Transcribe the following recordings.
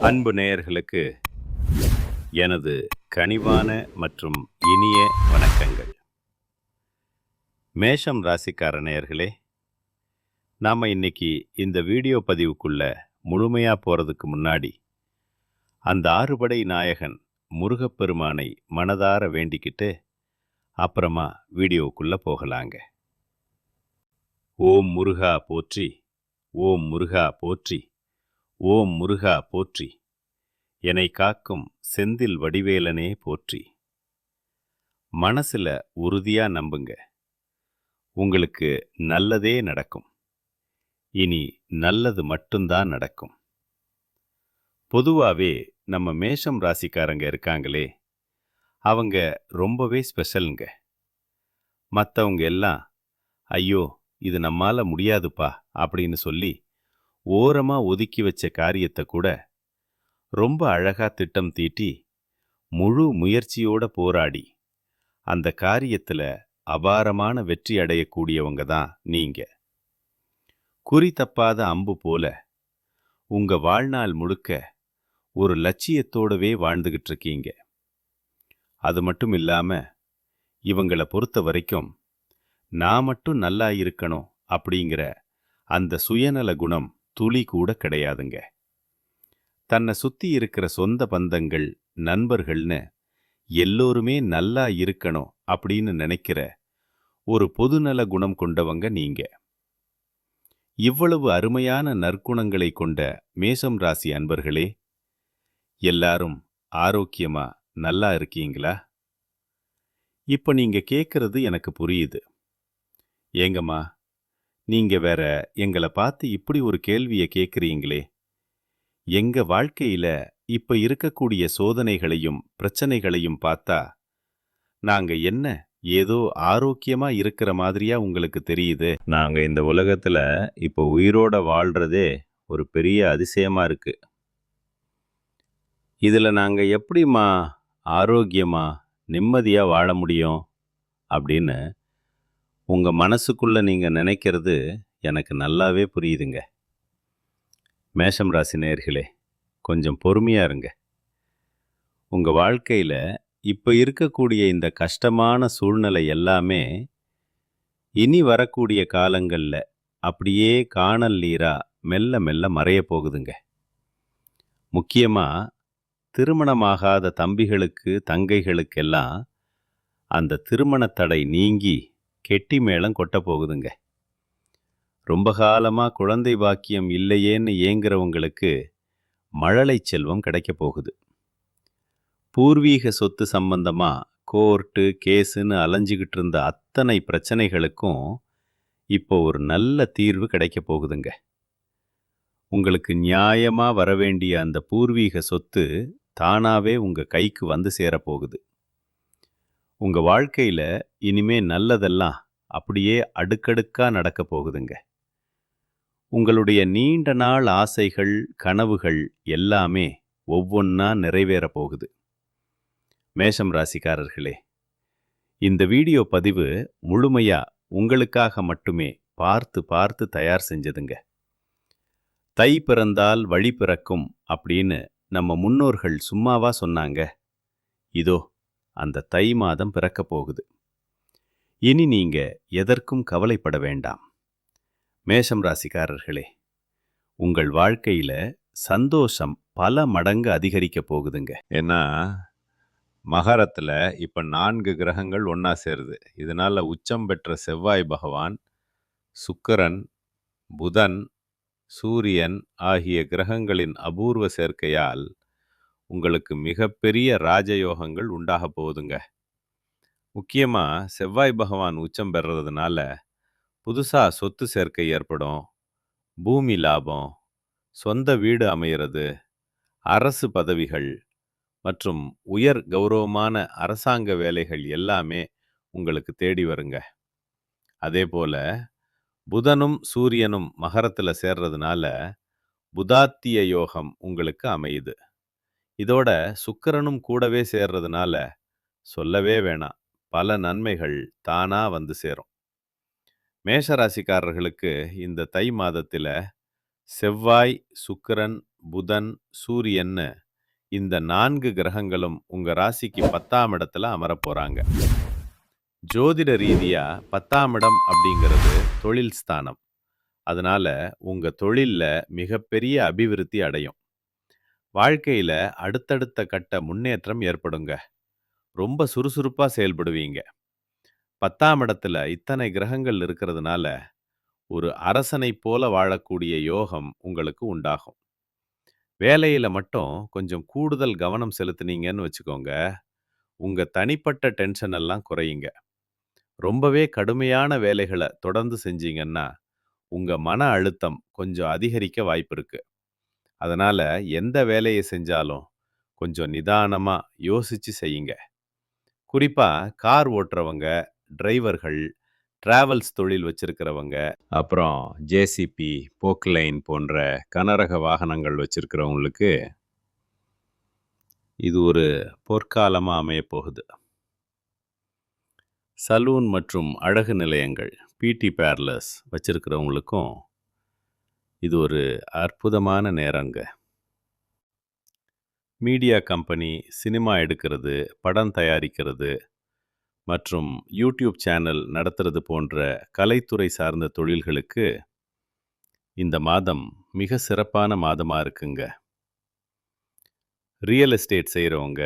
அன்பு நேயர்களுக்கு எனது கனிவான மற்றும் இனிய வணக்கங்கள். மேஷம் ராசிக்கார நேயர்களே, நாம் இன்னைக்கு இந்த வீடியோ பதிவுக்குள்ள முழுமையா போறதுக்கு முன்னாடி அந்த ஆறுபடை நாயகன் முருகப்பெருமானை மனதார வேண்டிக்கிட்டு அப்புறமா வீடியோக்குள்ள போகலாங்க. ஓம் முருகா போற்றி, ஓம் முருகா போற்றி, ஓம் முருகா போற்றி, என்னை காக்கும் செந்தில் வடிவேலனே போற்றி. மனசுல உறுதியா நம்புங்க, உங்களுக்கு நல்லதே நடக்கும். இனி நல்லது மட்டும்தான் நடக்கும். பொதுவாவே நம்ம மேஷம் ராசிக்காரங்க இருக்காங்களே, அவங்க ரொம்பவே ஸ்பெஷலுங்க. மற்றவங்க எல்லாம் ஐயோ இது நம்மால முடியாதுப்பா அப்படின்னு சொல்லி ஓரமா ஒதுக்கி வச்ச காரியத்தை கூட ரொம்ப அழகா திட்டம் தீட்டி முழு முயற்சியோட போராடி அந்த காரியத்துல அபாரமான வெற்றி அடையக்கூடியவங்க தான் நீங்க. குறி தப்பாத அம்பு போல உங்க வாழ்நாள் முழுக்க ஒரு லட்சியத்தோடவே வாழ்ந்துகிட்டு இருக்கீங்க. அது மட்டும் இல்லாம இவங்களை பொறுத்த வரைக்கும் நான் மட்டும் நல்லா இருக்கணும் அப்படிங்கிற அந்த சுயநல குணம் துளி கூட கிடையாதுங்க. தன்னை சுத்தி இருக்கிற சொந்த பந்தங்கள், நண்பர்கள்னு எல்லோருமே நல்லா இருக்கணும் அப்படின்னு நினைக்கிற ஒரு பொதுநல குணம் கொண்டவங்க நீங்க. இவ்வளவு அருமையான நற்குணங்களை கொண்ட மேஷம் ராசி அன்பர்களே, எல்லாரும் ஆரோக்கியமா நல்லா இருக்கீங்களா? இப்ப நீங்க கேட்கறது எனக்கு புரியுது. ஏங்கம்மா, நீங்க வேற எங்களை பார்த்து இப்படி ஒரு கேள்வியை கேட்குறீங்களே? எங்க வாழ்க்கையில இப்ப இருக்கக்கூடிய சோதனைகளையும் பிரச்சனைகளையும் பார்த்தா நாங்க என்ன ஏதோ ஆரோக்கியமா இருக்கிற மாதிரியா உங்களுக்கு தெரியுது? நாங்க இந்த உலகத்துல இப்ப உயிரோட வாழ்றதே ஒரு பெரிய அதிசயமா இருக்கு. இதுல நாங்க எப்படிம்மா ஆரோக்கியமா நிம்மதியா வாழ முடியும் அப்படின்னு உங்க மனசுக்குள்ள நீங்க நினைக்கிறது எனக்கு நல்லாவே புரியுதுங்க. மேஷம் ராசி நேயர்களே, கொஞ்சம் பொறுமையா இருங்க. உங்க வாழ்க்கையில இப்ப இருக்கக்கூடிய இந்த கஷ்டமான சூழ்நிலை எல்லாமே இனி வரக்கூடிய காலங்கள்ல அப்படியே காணல் நீரா மெல்ல மெல்ல மறைய போகுதுங்க. முக்கியமா திருமணமாகாத தம்பிகளுக்கு தங்கைகளுக்கெல்லாம் அந்த திருமண தடை நீங்கி கெட்டி மேளம் கொட்ட போகுதுங்க. ரொம்ப காலமா குழந்தை பாக்கியம் இல்லையேன்னு ஏங்குறவங்களுக்கு மழலை செல்வம் கிடைக்க போகுது. பூர்வீக சொத்து சம்பந்தமா கோர்ட்டு கேஸுன்னு அலைஞ்சிக்கிட்டு இருந்த அத்தனை பிரச்சனைகளுக்கும் இப்போ ஒரு நல்ல தீர்வு கிடைக்க போகுதுங்க. உங்களுக்கு நியாயமா வரவேண்டிய அந்த பூர்வீக சொத்து தானாவே உங்க கைக்கு வந்து சேரப்போகுது. உங்க வாழ்க்கையில இனிமே நல்லதெல்லாம் அப்படியே அடுக்கடுக்கா நடக்க போகுதுங்க. உங்களுடைய நீண்ட நாள் ஆசைகள், கனவுகள் எல்லாமே ஒவ்வொன்னா நிறைவேற போகுது. மேஷம் ராசிக்காரர்களே, இந்த வீடியோ பதிவு முழுமையா உங்களுக்காக மட்டுமே பார்த்து பார்த்து தயார் செஞ்சதுங்க. தை பிறந்தால் வழி பிறக்கும் அப்படின்னு நம்ம முன்னோர்கள் சும்மாவா சொன்னாங்க? இதோ அந்த தை மாதம் பிறக்க போகுது. இனி நீங்க எதற்கும் கவலைப்பட வேண்டாம். மேஷம் ராசிக்காரர்களே, உங்கள் வாழ்க்கையில சந்தோஷம் பல மடங்கு அதிகரிக்க போகுதுங்க. ஏன்னா மகரத்துல இப்ப 4 கிரகங்கள் ஒன்னா சேருது. இதனால உச்சம் பெற்ற செவ்வாய் பகவான், சுக்கிரன், புதன், சூரியன் ஆகிய கிரகங்களின் அபூர்வ சேர்க்கையால் உங்களுக்கு மிகப்பெரிய ராஜயோகங்கள் உண்டாக போகுதுங்க. முக்கியமா செவ்வாய் பகவான் உச்சம் பெறறதுனால புதுசா சொத்து சேர்க்கை ஏற்படும், பூமி லாபம், சொந்த வீடு அமையிறது, அரசு பதவிகள் மற்றும் உயர் கௌரவமான அரசாங்க வேலைகள் எல்லாமே உங்களுக்கு தேடி வருங்க. அதே போல புதனும் சூரியனும் மகரத்துல சேர்றதுனால புதாத்திய யோகம் உங்களுக்கு அமையுது. இதோட சுக்கிரனும் கூடவே சேர்றதுனால சொல்லவே வேணாம், பல நன்மைகள் தானா வந்து சேரும். மேஷராசிக்காரர்களுக்கு இந்த தை மாதத்தில் செவ்வாய், சுக்கிரன், புதன், சூரியன்னு இந்த 4 கிரகங்களும் உங்க ராசிக்கு 10ஆம் இடத்துல அமரப் போறாங்க. ஜோதிட ரீதியா 10ஆம் இடம் அப்படிங்கிறது தொழில் ஸ்தானம். அதனால உங்க தொழில்ல மிகப்பெரிய அபிவிருத்தி அடையும். வாழ்க்கையில அடுத்தடுத்த கட்ட முன்னேற்றம் ஏற்படுங்க. ரொம்ப சுறுசுறுப்பா செயல்படுவீங்க. 10ஆம் இடத்துல இத்தனை கிரகங்கள் இருக்கிறதுனால ஒரு அரசனைப் போல வாழக்கூடிய யோகம் உங்களுக்கு உண்டாகும். வேலையில மட்டும் கொஞ்சம் கூடுதல் கவனம் செலுத்துனீங்கன்னு வச்சுக்கோங்க, உங்க தனிப்பட்ட டென்ஷன் எல்லாம் குறையுங்க. ரொம்பவே கடுமையான வேலைகள தொடர்ந்து செஞ்சீங்கன்னா, உங்க மன அழுத்தம் கொஞ்சம் அதிகரிக்க வாய்ப்பிருக்கு. அதனால எந்த வேலையை செஞ்சாலும் கொஞ்சம் நிதானமா யோசிச்சு செய்யுங்க. குறிப்பா கார் ஓட்டுறவங்க, டிரைவர்கள், டிராவல்ஸ் தொழில் வச்சிருக்கிறவங்க, அப்புறம் ஜேசிபி, போக்லைன் போன்ற கனரக வாகனங்கள் வச்சிருக்கிறவங்களுக்கு இது ஒரு பொற்காலமா அமையப் போகுது. சலூன் மற்றும் அழகு நிலையங்கள், பிடி பார்லர்ஸ் வச்சிருக்கிறவங்களுக்கும் இது ஒரு அற்புதமான நேரங்க. மீடியா கம்பெனி, சினிமா எடுக்கிறது, படம் தயாரிக்கிறது மற்றும் யூடியூப் சேனல் நடத்துறது போன்ற கலைத்துறை சார்ந்த தொழில்களுக்கு இந்த மாதம் மிக சிறப்பான மாதமா இருக்குங்க. ரியல் எஸ்டேட் செய்கிறவங்க,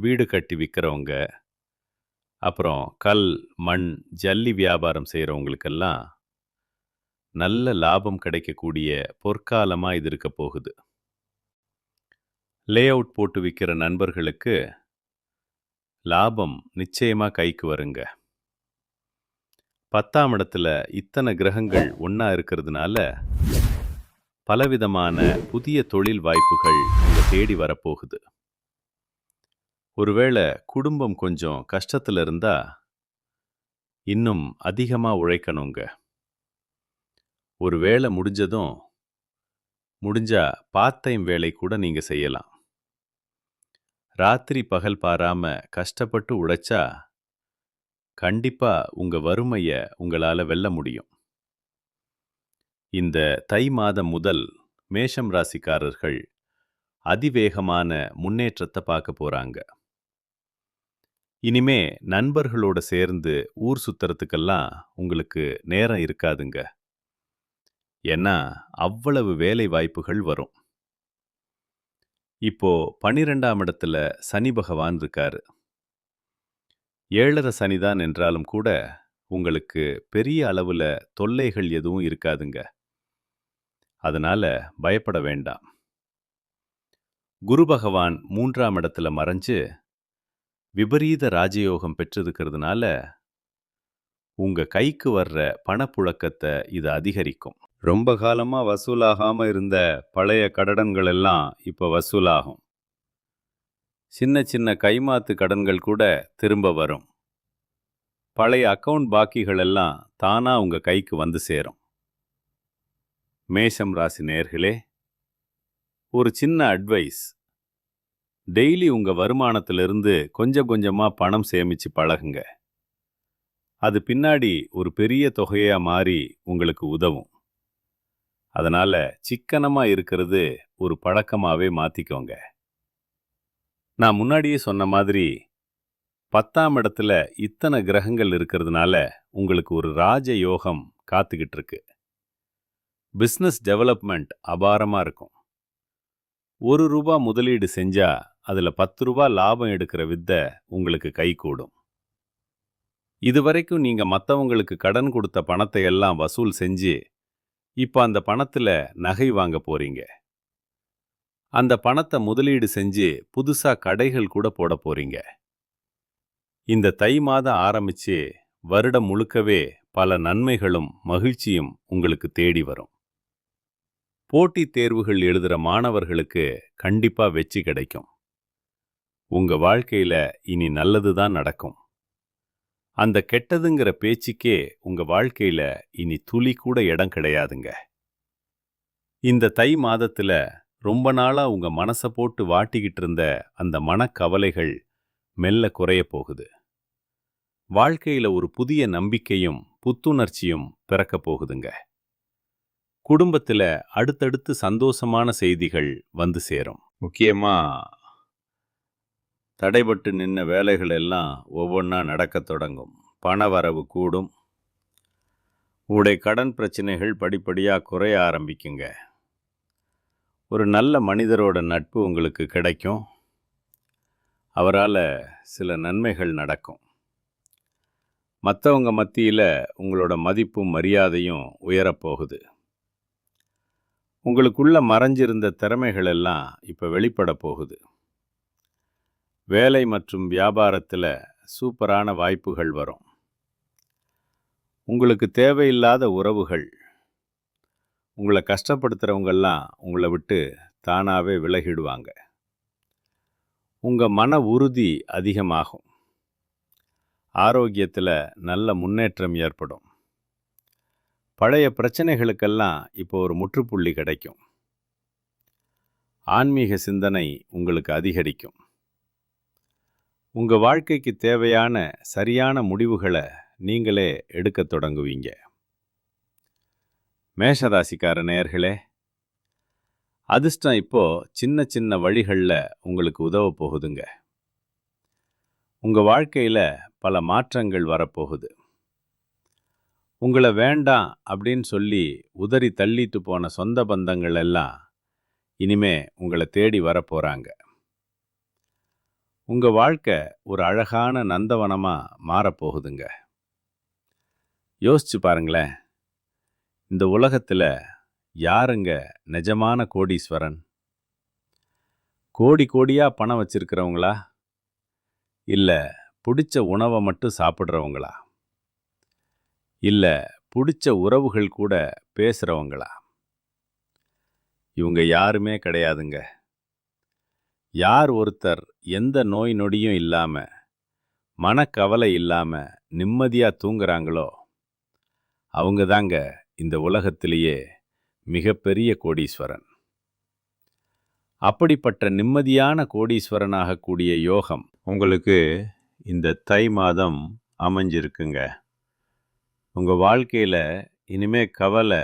வீடு கட்டி விற்கிறவங்க, அப்புறம் கல், மண், ஜல்லி வியாபாரம் செய்கிறவங்களுக்கெல்லாம் நல்ல லாபம் கிடைக்கக்கூடிய பொற்காலமாக இது இருக்க போகுது. லே அவுட் போட்டு விற்கிற நண்பர்களுக்கு லாபம் நிச்சயமாக கைக்கு வருங்க. 10ஆம் இடத்துல இத்தனை கிரகங்கள் ஒன்றா இருக்கிறதுனால பலவிதமான புதிய தொழில் வாய்ப்புகள் உங்க தேடி வரப்போகுது. ஒருவேளை குடும்பம் கொஞ்சம் கஷ்டத்தில் இருந்தா இன்னும் அதிகமாக உழைக்கணுங்க. ஒரு வேலை முடிஞ்சதும் முடிஞ்சா பார்ட் டைம் வேலை கூட நீங்க செய்யலாம். ராத்திரி பகல் பாராம கஷ்டப்பட்டு உழைச்சா கண்டிப்பா உங்க வறுமைய உங்களால வெல்ல முடியும். இந்த தை மாதம் முதல் மேஷம் ராசிக்காரர்கள் அதிவேகமான முன்னேற்றத்தை பார்க்க போறாங்க. இனிமே நண்பர்களோட சேர்ந்து ஊர் சுத்துறதுக்கெல்லாம் உங்களுக்கு நேரம் இருக்காதுங்க. ஏன்னா அவ்வளவு வேலை வாய்ப்புகள் வரும். இப்போ 12ஆம் இடத்துல சனி பகவான் இருக்காரு. 7.5 சனிதான் என்றாலும் கூட உங்களுக்கு பெரிய அளவுல தொல்லைகள் எதுவும் இருக்காதுங்க. அதனால பயப்பட வேண்டாம். குரு பகவான் 3ஆம் இடத்துல மறைஞ்சு விபரீத ராஜயோகம் பெற்றிருக்கிறதுனால உங்க கைக்கு வர்ற பணப்புழக்கத்தை இது அதிகரிக்கும். ரொம்ப காலமா வசூலாகாம இருந்த பழைய கடன்கள் எல்லாம் இப்ப வசூலாகும். சின்ன சின்ன கைமாத்து கடன்கள் கூட திரும்ப வரும். பழைய அக்கவுண்ட் பாக்கிகள் எல்லாம் தானா உங்க கைக்கு வந்து சேரும். மேஷம் ராசி நேயர்களே, ஒரு சின்ன அட்வைஸ். டெய்லி உங்க வருமானத்திலிருந்து கொஞ்சம் கொஞ்சமா பணம் சேமிச்சு பழகுங்க. அது பின்னாடி ஒரு பெரிய தொகையா மாறி உங்களுக்கு உதவும். அதனால சிக்கனமா இருக்கிறது ஒரு பழக்கமாவே மாத்திக்கோங்க. நான் முன்னாடியே சொன்ன மாதிரி 10ஆம் இடத்துல இத்தனை கிரகங்கள் இருக்கிறதுனால உங்களுக்கு ஒரு ராஜ யோகம் காத்துக்கிட்டு இருக்கு. பிஸ்னஸ் டெவலப்மெண்ட் அபாரமா இருக்கும். ₹1 முதலீடு செஞ்சா அதுல ₹10 லாபம் எடுக்கிற வித்தை உங்களுக்கு கைகூடும். இதுவரைக்கும் நீங்க மற்றவங்களுக்கு கடன் கொடுத்த பணத்தை எல்லாம் வசூல் செஞ்சு இப்ப அந்த பணத்துல நகை வாங்க போறீங்க. அந்த பணத்தை முதலீடு செஞ்சு புதுசா கடைகள் கூட போட போறீங்க. இந்த தை மாதம் ஆரம்பிச்சு வருடம் முழுக்கவே பல நன்மைகளும் மகிழ்ச்சியும் உங்களுக்கு தேடி வரும். போட்டித் தேர்வுகள் எழுதுற மாணவர்களுக்கு கண்டிப்பா வெற்றி கிடைக்கும். உங்க வாழ்க்கையில இனி நல்லதுதான் நடக்கும். அந்த கெட்டதுங்கிற பேச்சுக்கே உங்க வாழ்க்கையில இனி துளி கூட இடம் கிடையாதுங்க. இந்த தை மாதத்துல ரொம்ப நாளா உங்க மனசை போட்டு வாட்டிக்கிட்டு இருந்த அந்த மனக்கவலைகள் மெல்ல குறைய போகுது. வாழ்க்கையில ஒரு புதிய நம்பிக்கையும் புத்துணர்ச்சியும் பிறக்க போகுதுங்க. குடும்பத்துல அடுத்தடுத்து சந்தோஷமான செய்திகள் வந்து சேரும். முக்கியமா தடைபட்டு நின்ன வேலைகள் எல்லாம் ஒவ்வொன்றா நடக்கத் தொடங்கும். பண வரவு கூடும். உங்களுடைய கடன் பிரச்சனைகள் படிப்படியாக குறைய ஆரம்பிக்குங்க. ஒரு நல்ல மனிதரோட நட்பு உங்களுக்கு கிடைக்கும். அவரால் சில நன்மைகள் நடக்கும். மற்றவங்க மத்தியில் உங்களோட மதிப்பும் மரியாதையும் உயரப்போகுது. உங்களுக்குள்ள மறைஞ்சிருந்த திறமைகள் எல்லாம் இப்போ வெளிப்பட போகுது. வேலை மற்றும் வியாபாரத்தில் சூப்பரான வாய்ப்புகள் வரும். உங்களுக்கு தேவையில்லாத உறவுகள், உங்களை கஷ்டப்படுத்துகிறவங்கெல்லாம் உங்களை விட்டு தானாகவே விலகிடுவாங்க. உங்கள் மன உறுதி அதிகமாகும். ஆரோக்கியத்தில் நல்ல முன்னேற்றம் ஏற்படும். பழைய பிரச்சனைகளுக்கெல்லாம் இப்போ ஒரு முற்றுப்புள்ளி கிடைக்கும். ஆன்மீக சிந்தனை உங்களுக்கு அதிகரிக்கும். உங்கள் வாழ்க்கைக்கு தேவையான சரியான முடிவுகளை நீங்களே எடுக்கத் தொடங்குவீங்க. மேஷராசிக்கார நேயர்களே, அதிர்ஷ்டம் இப்போ சின்ன சின்ன வழிகளில் உங்களுக்கு உதவ போகுதுங்க. உங்கள் வாழ்க்கையில் பல மாற்றங்கள் வரப்போகுது. உங்களை வேண்டாம் அப்படின்னு சொல்லி உதறி தள்ளிட்டு போன சொந்த பந்தங்கள் எல்லாம் இனிமே உங்களை தேடி வரப்போகிறாங்க. உங்கள் வாழ்க்கை ஒரு அழகான நந்தவனமாக மாறப்போகுதுங்க. யோசிச்சு பாருங்களேன், இந்த உலகத்தில் யாருங்க நிஜமான கோடீஸ்வரன்? கோடி கோடியாக பணம் வச்சிருக்கிறவங்களா, இல்லை பிடிச்ச உணவை மட்டும் சாப்பிட்றவங்களா, இல்லை பிடிச்ச உறவுகள் கூட பேசுகிறவங்களா? இவங்க யாருமே கிடையாதுங்க. யார் ஒருத்தர் எந்த நோய் நொடியும் இல்லாமல், மனக்கவலை இல்லாமல் நிம்மதியாக தூங்குறாங்களோ அவங்க தாங்க இந்த உலகத்திலேயே மிகப்பெரிய கோடீஸ்வரன். அப்படிப்பட்ட நிம்மதியான கோடீஸ்வரனாகக்கூடிய யோகம் உங்களுக்கு இந்த தை மாதம் அமைஞ்சிருக்குங்க. உங்கள் வாழ்க்கையில் இனிமே கவலை,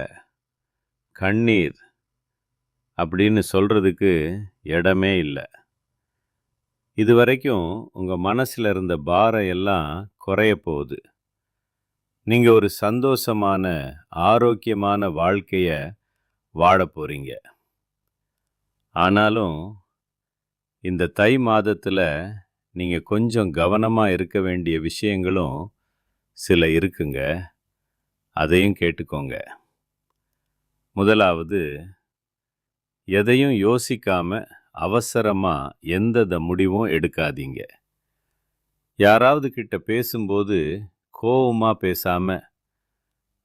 கண்ணீர் அப்படின்னு சொல்கிறதுக்கு இடமே இல்லை. இதுவரைக்கும் உங்கள் மனசில் இருந்த பாரம் எல்லாம் குறைய போகுது. நீங்கள் ஒரு சந்தோஷமான, ஆரோக்கியமான வாழ்க்கையை வாழ போகிறீங்க. ஆனாலும் இந்த தை மாதத்தில் நீங்கள் கொஞ்சம் கவனமாக இருக்க வேண்டிய விஷயங்களும் சில இருக்குங்க. அதையும் கேட்டுக்கோங்க. முதலாவது, எதையும் யோசிக்காம அவசரமாக எந்த முடிவும் எடுக்காதீங்க. யாராவது கிட்ட பேசும்போது கோவமாக பேசாமல்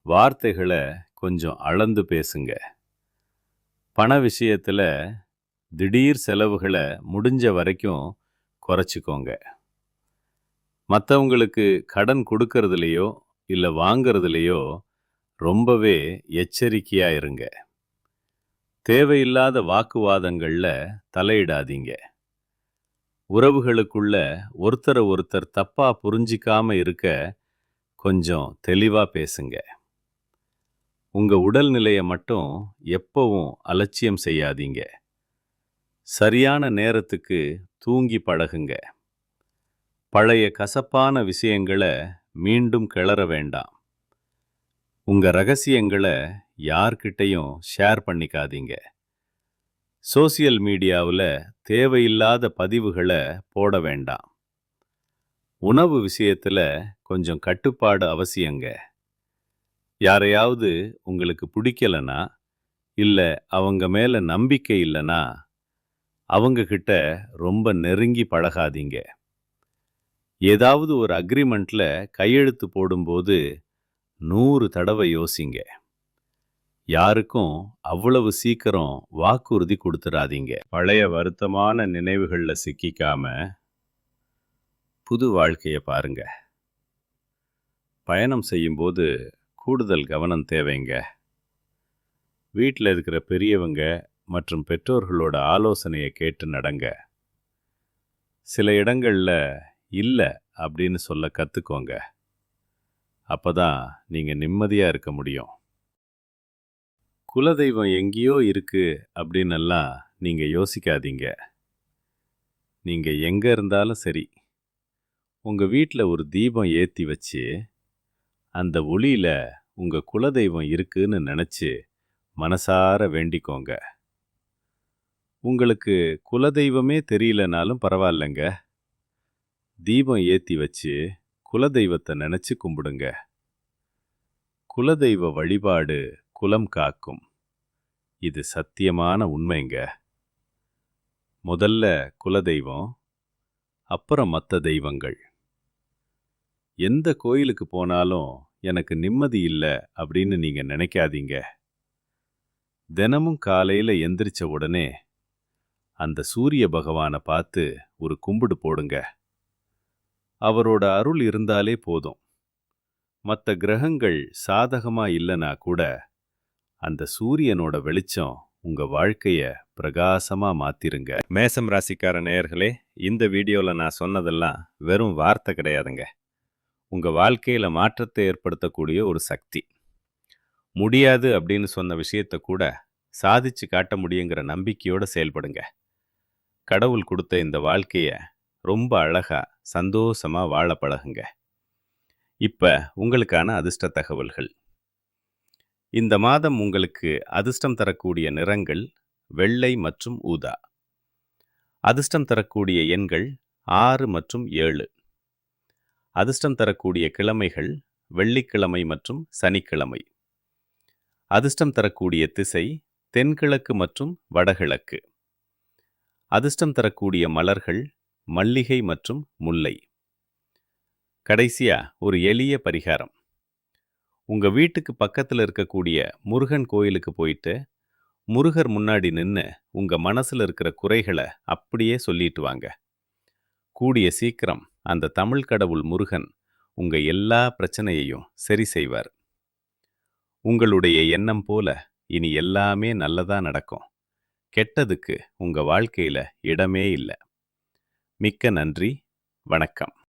வார்த்தைகளை கொஞ்சம் அளந்து பேசுங்க. பண விஷயத்தில் திடீர் செலவுகளை முடிஞ்ச வரைக்கும் குறைச்சிக்கோங்க. மற்றவங்களுக்கு கடன் கொடுக்கறதுலையோ இல்லை வாங்கிறதுலையோ ரொம்பவே எச்சரிக்கையாக இருங்க. தேவையில்லாத வாக்குவாதங்களில் தலையிடாதீங்க. உறவுகளுக்குள்ள ஒருத்தரை ஒருத்தர் தப்பாக புரிஞ்சிக்காம இருக்க கொஞ்சம் தெளிவாக பேசுங்க. உங்கள் உடல்நிலையை மட்டும் எப்பவும் அலட்சியம் செய்யாதீங்க. சரியான நேரத்துக்கு தூங்கி பழகுங்க. பழைய கசப்பான விஷயங்களை மீண்டும் கிளற வேண்டாம். உங்கள் ரகசியங்களை யார்கிட்டையும் ஷேர் பண்ணிக்காதீங்க. சோசியல் மீடியாவில் தேவையில்லாத பதிவுகளை போட வேண்டாம். உணவு விஷயத்தில் கொஞ்சம் கட்டுப்பாடு அவசியங்க. யாரையாவது உங்களுக்கு பிடிக்கலனா, இல்லை அவங்க மேலே நம்பிக்கை இல்லைனா அவங்கக்கிட்ட ரொம்ப நெருங்கி பழகாதீங்க. ஏதாவது ஒரு அக்ரிமெண்ட்டில் கையெழுத்து போடும்போது 100 தடவை யோசிங்க. யாருக்கும் அவ்வளவு சீக்கிரம் வாக்குறுதி கொடுத்துடாதீங்க. பழைய வருத்தமான நினைவுகளில் சிக்கிக்காம புது வாழ்க்கையை பாருங்க. பயணம் செய்யும்போது கூடுதல் கவனம் தேவைங்க. வீட்டில் இருக்கிற பெரியவங்க மற்றும் பெற்றோர்களோட ஆலோசனையை கேட்டு நடங்க. சில இடங்களில் இல்லை அப்படின்னு சொல்ல கற்றுக்கோங்க. அப்போ தான் நீங்கள் நிம்மதியாக இருக்க முடியும். குலதெய்வம் எங்கேயோ இருக்கு அப்படின்னெல்லாம் நீங்க யோசிக்காதீங்க. நீங்க எங்க இருந்தாலும் சரி, உங்க வீட்ல ஒரு தீபம் ஏத்தி வச்சு, அந்த ஒளியில உங்க குலதெய்வம் இருக்குன்னு நினைச்சு மனசார வேண்டிக்கோங்க. உங்களுக்கு குலதெய்வமே தெரியலனாலும் பரவாயில்லங்க. தீபம் ஏத்தி வச்சு குலதெய்வத்தை நினைச்சு கும்பிடுங்க. குலதெய்வ வழிபாடு குலம் காக்கும். இது சத்தியமான உண்மைங்க. முதல்ல குலதெய்வம், அப்புறம் மத்த தெய்வங்கள். எந்த கோயிலுக்கு போனாலும் எனக்கு நிம்மதி இல்ல அப்படின்னு நீங்க நினைக்காதீங்க. தினமும் காலையில எந்திரிச்ச உடனே அந்த சூரிய பகவானை பார்த்து ஒரு கும்பிடு போடுங்க. அவரோட அருள் இருந்தாலே போதும். மற்ற கிரகங்கள் சாதகமா இல்லனா கூட அந்த சூரியனோட வெளிச்சம் உங்க வாழ்க்கைய பிரகாசமா மாத்திருங்க. மேசம் ராசிக்கார நேயர்களே, இந்த வீடியோல நான் சொன்னதெல்லாம் வெறும் வார்த்தை கிடையாதுங்க. உங்க வாழ்க்கையில மாற்றத்தை ஏற்படுத்தக்கூடிய ஒரு சக்தி. முடியாது அப்படின்னு சொன்ன விஷயத்த கூட சாதிச்சு காட்ட முடியுங்கிற நம்பிக்கையோட செயல்படுங்க. கடவுள் கொடுத்த இந்த வாழ்க்கைய ரொம்ப அழகா சந்தோஷமா வாழ பழகுங்க. இப்ப உங்களுக்கான அதிர்ஷ்ட தகவல்கள். இந்த மாதம் உங்களுக்கு அதிர்ஷ்டம் தரக்கூடிய நிறங்கள் வெள்ளை மற்றும் ஊதா. அதிர்ஷ்டம் தரக்கூடிய எண்கள் 6 மற்றும் 7. அதிர்ஷ்டம் தரக்கூடிய கிழமைகள் வெள்ளிக்கிழமை மற்றும் சனிக்கிழமை. அதிர்ஷ்டம் தரக்கூடிய திசை தென்கிழக்கு மற்றும் வடகிழக்கு. அதிர்ஷ்டம் தரக்கூடிய மலர்கள் மல்லிகை மற்றும் முல்லை. கடைசியா ஒரு எளிய பரிகாரம். உங்க வீட்டுக்கு பக்கத்துல இருக்கக்கூடிய முருகன் கோயிலுக்கு போயிட்டு முருகர் முன்னாடி நின்னு உங்க மனசுல இருக்கிற குறைகளை அப்படியே சொல்லிட்டு வாங்க. கூடிய சீக்கிரம் அந்த தமிழ் கடவுள் முருகன் உங்க எல்லா பிரச்சனையையும் சரி செய்வார். உங்களுடைய எண்ணம் போல இனி எல்லாமே நல்லதா நடக்கும். கெட்டதுக்கு உங்க வாழ்க்கையில இடமே இல்லை. மிக்க நன்றி. வணக்கம்.